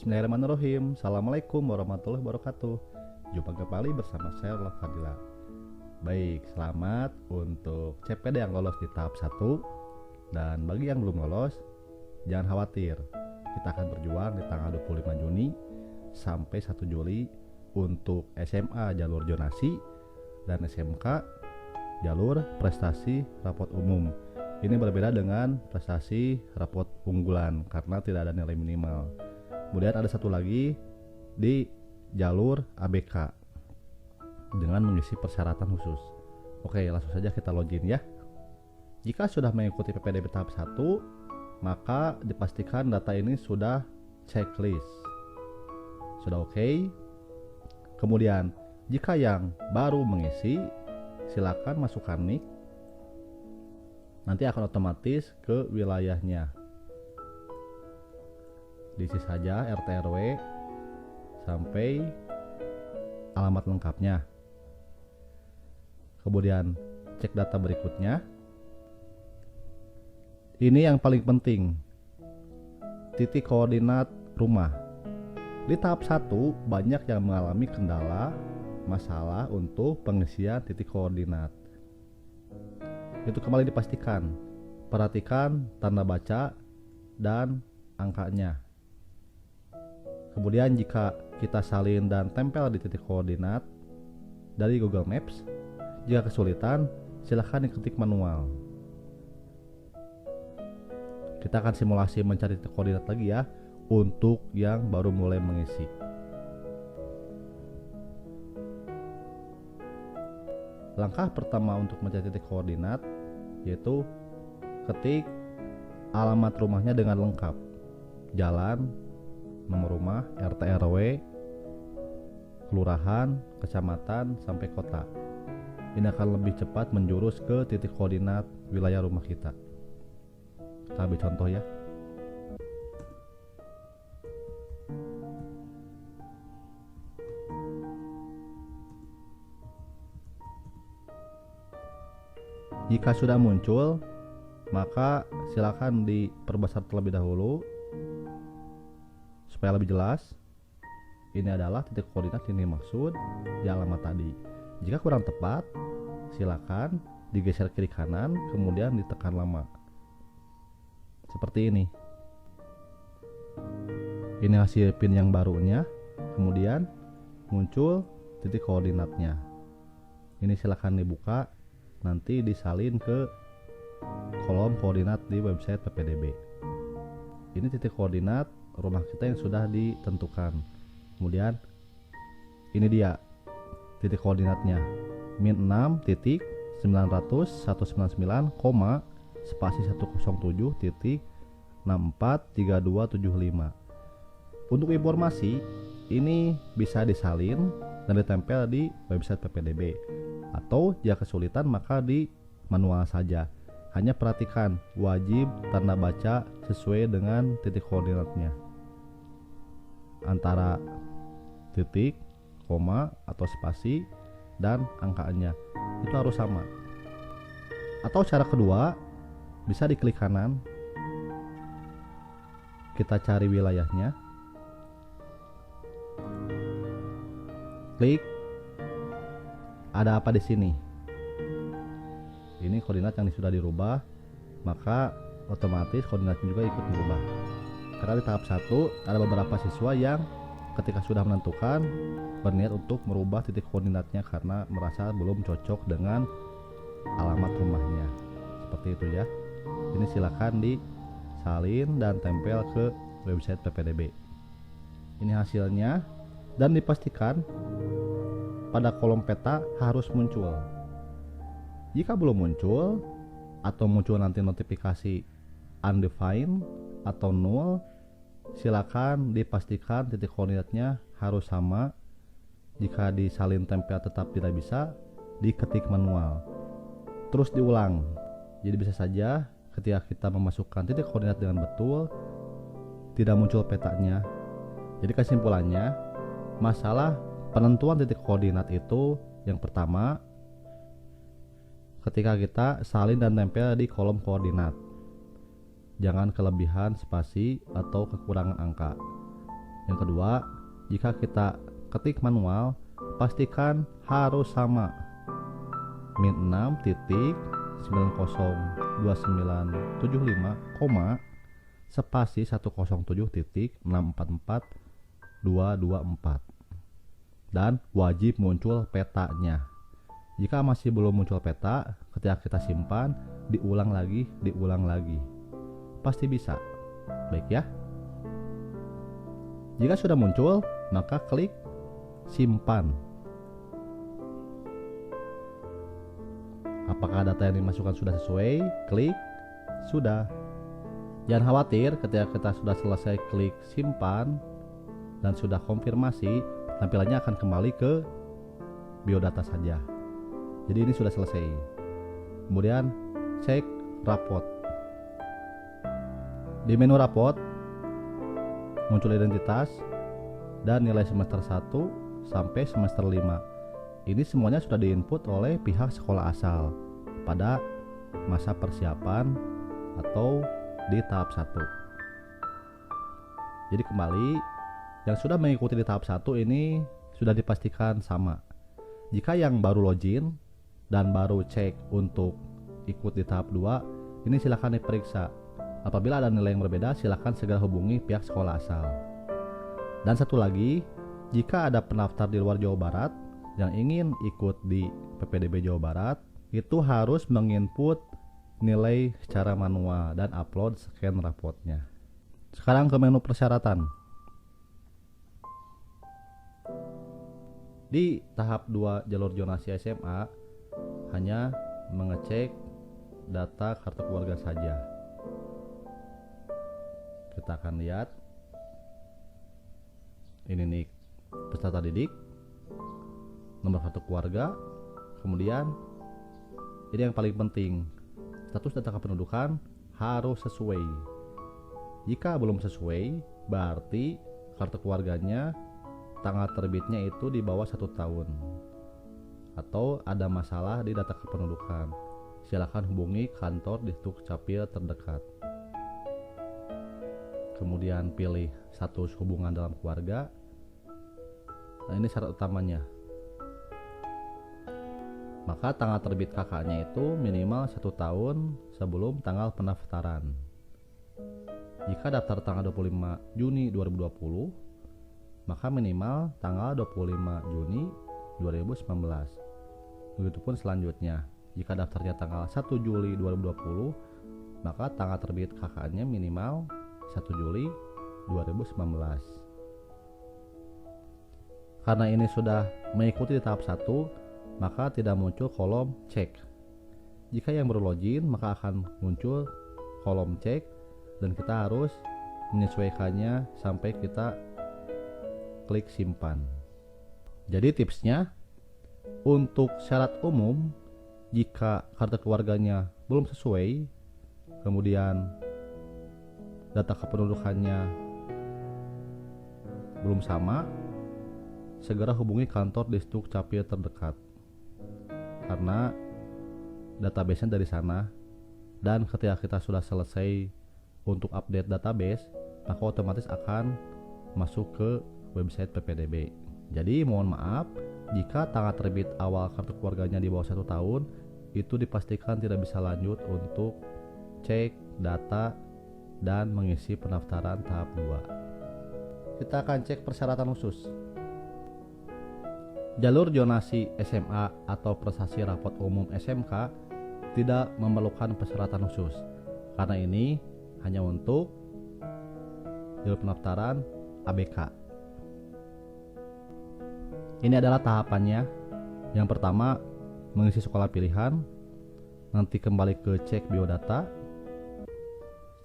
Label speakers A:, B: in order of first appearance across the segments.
A: Bismillahirrahmanirrahim. Assalamualaikum warahmatullahi wabarakatuh. Jumpa kembali bersama saya Roland Fadila. Baik, selamat untuk CPD yang lolos di tahap 1. Dan bagi yang belum lolos, jangan khawatir. Kita akan berjuang di tanggal 25 Juni sampai 1 Juli untuk SMA jalur zonasi dan SMK jalur prestasi rapot umum. Ini berbeda dengan prestasi rapot unggulan karena tidak ada nilai minimal. Kemudian ada satu lagi di jalur ABK dengan mengisi persyaratan khusus. Oke, langsung saja kita login ya. Jika sudah mengikuti PPDB tahap 1, maka dipastikan data ini sudah checklist. Sudah oke. Kemudian, jika yang baru mengisi, silakan masukkan NIK. Nanti akan otomatis ke wilayahnya. Diisi saja RT RW sampai alamat lengkapnya. Kemudian cek data berikutnya. Ini yang paling penting, titik koordinat rumah. Di tahap 1 banyak yang mengalami kendala masalah untuk pengisian titik koordinat. Itu kembali dipastikan, perhatikan tanda baca dan angkanya. Kemudian jika kita salin dan tempel di titik koordinat dari Google Maps, jika kesulitan silahkan diketik manual. Kita akan simulasi mencari titik koordinat lagi ya untuk yang baru mulai mengisi. Langkah pertama untuk mencari titik koordinat yaitu ketik alamat rumahnya dengan lengkap, jalan, nomor rumah, RT RW, kelurahan, kecamatan, sampai kota. Ini akan lebih cepat menjurus ke titik koordinat wilayah rumah kita. Kita ambil contoh ya. Jika sudah muncul, maka silakan diperbesar terlebih dahulu supaya lebih jelas. Ini adalah titik koordinat yang dimaksud di alamat tadi. Jika kurang tepat, silakan digeser kiri kanan, kemudian ditekan lama. Seperti ini. Ini hasil pin yang barunya, kemudian muncul titik koordinatnya. Ini silakan dibuka, nanti disalin ke kolom koordinat di website PPDB. Ini titik koordinat rumah kita yang sudah ditentukan. Kemudian ini dia titik koordinatnya, min 6 titik 900 199, spasi 107 titik 643275. Untuk informasi ini bisa disalin dan ditempel di website PPDB, atau jika kesulitan maka di manual saja. Hanya perhatikan wajib tanda baca sesuai dengan titik koordinatnya. Antara titik, koma atau spasi dan angkanya itu harus sama. Atau cara kedua, bisa diklik kanan, kita cari wilayahnya, klik, ada apa di sini? Ini koordinat yang sudah dirubah, maka otomatis koordinatnya juga ikut berubah. Karena di tahap 1 ada beberapa siswa yang ketika sudah menentukan berniat untuk merubah titik koordinatnya karena merasa belum cocok dengan alamat rumahnya. Seperti itu ya. Ini silakan disalin dan tempel ke website PPDB. Ini hasilnya, dan dipastikan pada kolom peta harus muncul. Jika belum muncul atau muncul nanti notifikasi undefined atau null, silakan dipastikan titik koordinatnya harus sama. Jika disalin tempel tetap tidak bisa, diketik manual. Terus diulang. Jadi bisa saja ketika kita memasukkan titik koordinat dengan betul, tidak muncul petanya. Jadi kesimpulannya, masalah penentuan titik koordinat itu yang pertama, ketika kita salin dan tempel di kolom koordinat, jangan kelebihan spasi atau kekurangan angka. Yang kedua, jika kita ketik manual, pastikan harus sama min 6.902975, spasi 107.644224 dan wajib muncul petanya. Jika masih belum muncul peta, ketika kita simpan, diulang lagi. Pasti bisa. Baik ya. Jika sudah muncul, maka klik simpan. Apakah data yang dimasukkan sudah sesuai? Klik sudah. Jangan khawatir, ketika kita sudah selesai klik simpan dan sudah konfirmasi, tampilannya akan kembali ke biodata saja. Jadi ini sudah selesai. Kemudian cek rapot. Di menu rapot muncul identitas dan nilai semester 1 sampai semester 5. Ini semuanya sudah diinput oleh pihak sekolah asal pada masa persiapan atau di tahap 1. Jadi kembali, yang sudah mengikuti di tahap 1 ini sudah dipastikan sama. Jika yang baru login dan baru cek untuk ikut di tahap 2, ini silakan diperiksa. Apabila ada nilai yang berbeda, silakan segera hubungi pihak sekolah asal. Dan satu lagi, jika ada pendaftar di luar Jawa Barat yang ingin ikut di PPDB Jawa Barat, itu harus menginput nilai secara manual dan upload scan rapotnya. Sekarang ke menu persyaratan. Di tahap 2 jalur zonasi SMA hanya mengecek data kartu keluarga saja. Kita akan lihat ini nih peserta didik, nomor kartu keluarga, kemudian ini yang paling penting, status data kependudukan harus sesuai. Jika belum sesuai, berarti kartu keluarganya tanggal terbitnya itu di bawah 1 tahun atau ada masalah di data kependudukan. Silakan hubungi kantor di Dukcapil terdekat. Kemudian pilih status hubungan dalam keluarga. Nah, ini syarat utamanya. Maka tanggal terbit kakaknya itu minimal 1 tahun sebelum tanggal pendaftaran. Jika daftar tanggal 25 Juni 2020, maka minimal tanggal 25 Juni 2019. Begitupun selanjutnya, jika daftarnya tanggal 1 Juli 2020, maka tanggal terbit kakaknya minimal 1 Juli 2019. Karena ini sudah mengikuti di tahap 1, maka tidak muncul kolom cek. Jika yang baru login, maka akan muncul kolom cek dan kita harus menyesuaikannya sampai kita klik simpan. Jadi tipsnya, untuk syarat umum, jika kartu keluarganya belum sesuai, kemudian data kependudukannya belum sama, segera hubungi kantor di Dukcapil terdekat karena database-nya dari sana. Dan ketika kita sudah selesai untuk update database, maka otomatis akan masuk ke website PPDB. Jadi mohon maaf jika tanggal terbit awal kartu keluarganya di bawah 1 tahun, itu dipastikan tidak bisa lanjut untuk cek data dan mengisi pendaftaran tahap 2. Kita akan cek persyaratan khusus. Jalur zonasi SMA atau prestasi rapot umum SMK tidak memerlukan persyaratan khusus, karena ini hanya untuk jalur pendaftaran ABK. Ini adalah tahapannya. Yang pertama, mengisi sekolah pilihan, nanti kembali ke cek biodata,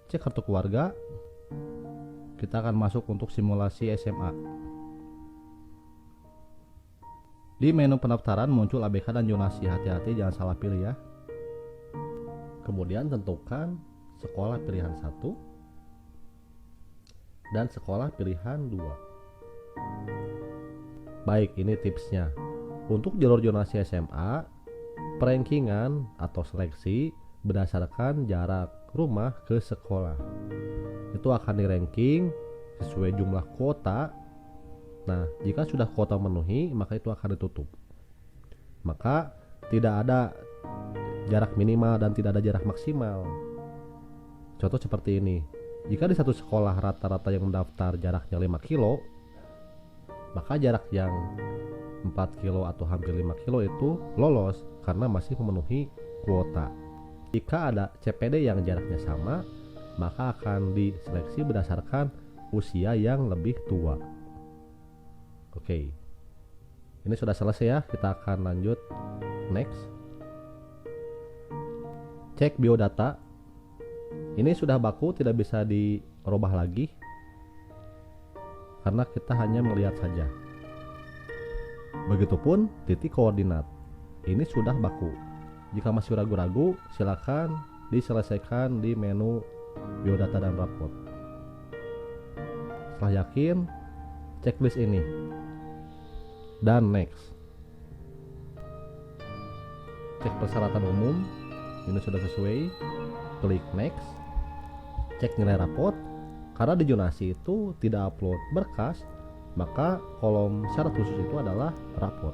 A: cek kartu keluarga, kita akan masuk untuk simulasi SMA. Di menu pendaftaran muncul ABK dan zonasi, hati-hati jangan salah pilih ya. Kemudian tentukan sekolah pilihan 1 dan sekolah pilihan 2. Baik, ini tipsnya. Untuk jalur zonasi SMA, perankingan atau seleksi berdasarkan jarak rumah ke sekolah. Itu akan di ranking sesuai jumlah kuota. Nah, jika sudah kuota memenuhi, maka itu akan ditutup. Maka tidak ada jarak minimal dan tidak ada jarak maksimal. Contoh seperti ini. Jika di satu sekolah rata-rata yang mendaftar jaraknya 5 kilo, maka jarak yang 4 kilo atau hampir 5 kilo itu lolos karena masih memenuhi kuota. Jika ada CPD yang jaraknya sama, maka akan diseleksi berdasarkan usia yang lebih tua. Oke. Ini sudah selesai ya, kita akan lanjut next. Cek biodata. Ini sudah baku, tidak bisa dirubah lagi karena kita hanya melihat saja. Begitupun titik koordinat. Ini sudah baku. Jika masih ragu-ragu, silakan diselesaikan di menu biodata dan rapot. Setelah yakin, checklist ini dan next. Cek persyaratan umum, ini sudah sesuai, klik next. Cek nilai rapot, karena di Jonasi itu tidak upload berkas, maka kolom syarat khusus itu adalah rapot.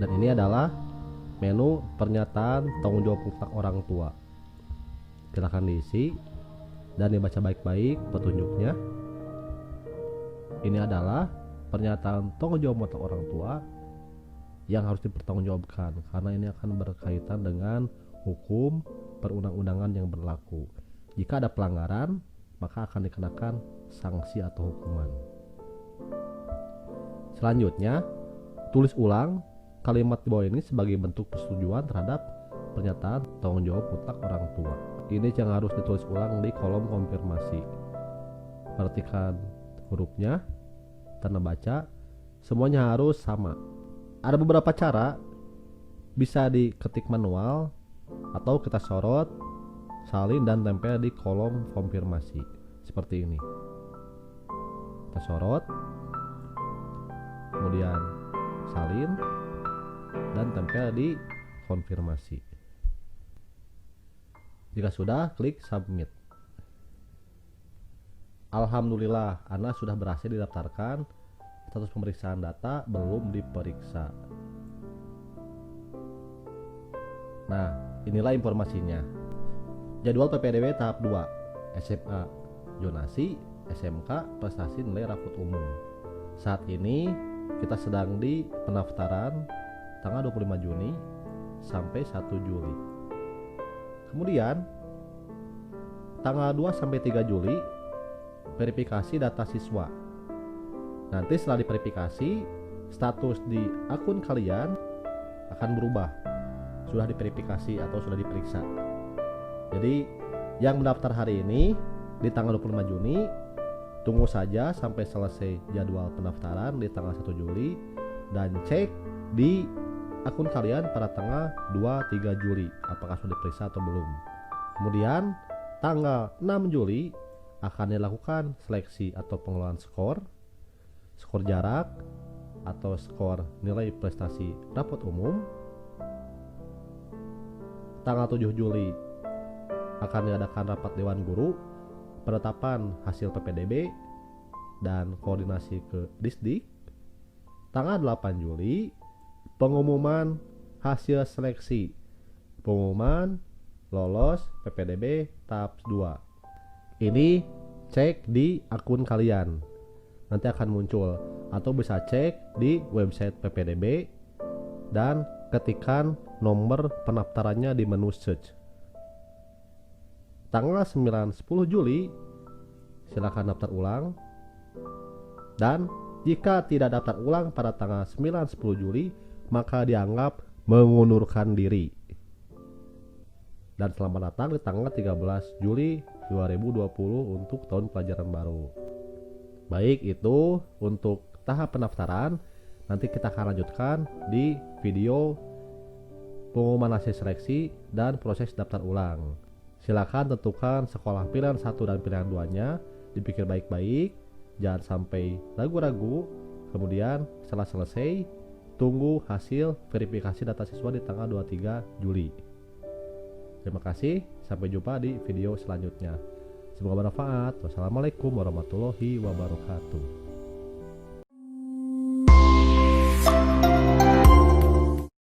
A: Dan ini adalah menu pernyataan tanggung jawab mutlak orang tua. Silakan diisi dan dibaca baik-baik petunjuknya. Ini adalah pernyataan tanggung jawab mutlak orang tua yang harus dipertanggungjawabkan karena ini akan berkaitan dengan hukum perundang-undangan yang berlaku. Jika ada pelanggaran, maka akan dikenakan sanksi atau hukuman. Selanjutnya, tulis ulang kalimat di bawah ini sebagai bentuk persetujuan terhadap pernyataan tanggung jawab mutlak orang tua. Ini yang harus ditulis ulang di kolom konfirmasi. Perhatikan hurufnya, tanda baca, semuanya harus sama. Ada beberapa cara, bisa diketik manual atau kita sorot, salin dan tempel di kolom konfirmasi seperti ini. Kita sorot, kemudian salin dan tempel di konfirmasi. Jika sudah, klik submit. Alhamdulillah, Anda sudah berhasil didaftarkan. Status pemeriksaan data belum diperiksa. Nah, inilah informasinya. Jadwal PPDB tahap 2, SMA Jonasi, SMK prestasi nilai rapot umum. Saat ini kita sedang di pendaftaran tanggal 25 Juni sampai 1 Juli. Kemudian tanggal 2 sampai 3 Juli verifikasi data siswa. Nanti setelah diverifikasi, status di akun kalian akan berubah. Sudah diverifikasi atau sudah diperiksa. Jadi yang mendaftar hari ini di tanggal 25 Juni, tunggu saja sampai selesai jadwal pendaftaran di tanggal 1 Juli dan cek di akun kalian pada tanggal 2-3 Juli apakah sudah diperiksa atau belum. Kemudian tanggal 6 Juli akan dilakukan seleksi atau pengelolaan skor jarak atau skor nilai prestasi rapot umum. Tanggal 7 Juli akan diadakan rapat Dewan Guru, penetapan hasil PPDB dan koordinasi ke Disdik. Tanggal 8 Juli pengumuman hasil seleksi, pengumuman lolos PPDB tahap 2. Ini cek di akun kalian, nanti akan muncul, atau bisa cek di website PPDB dan ketikkan nomor pendaftarannya di menu search. Tanggal 9-10 Juli silakan daftar ulang, dan jika tidak daftar ulang pada tanggal 9-10 Juli maka dianggap mengundurkan diri. Dan selamat datang di tanggal 13 Juli 2020 untuk tahun pelajaran baru. Baik, itu untuk tahap pendaftaran. Nanti kita akan lanjutkan di video pengumuman hasil seleksi dan proses daftar ulang. Silakan tentukan sekolah pilihan 1 dan pilihan 2-nya, dipikir baik-baik, jangan sampai ragu-ragu. Kemudian setelah selesai, tunggu hasil verifikasi data siswa di tanggal 23 Juli. Terima kasih, sampai jumpa di video selanjutnya. Semoga bermanfaat. Wassalamualaikum warahmatullahi wabarakatuh.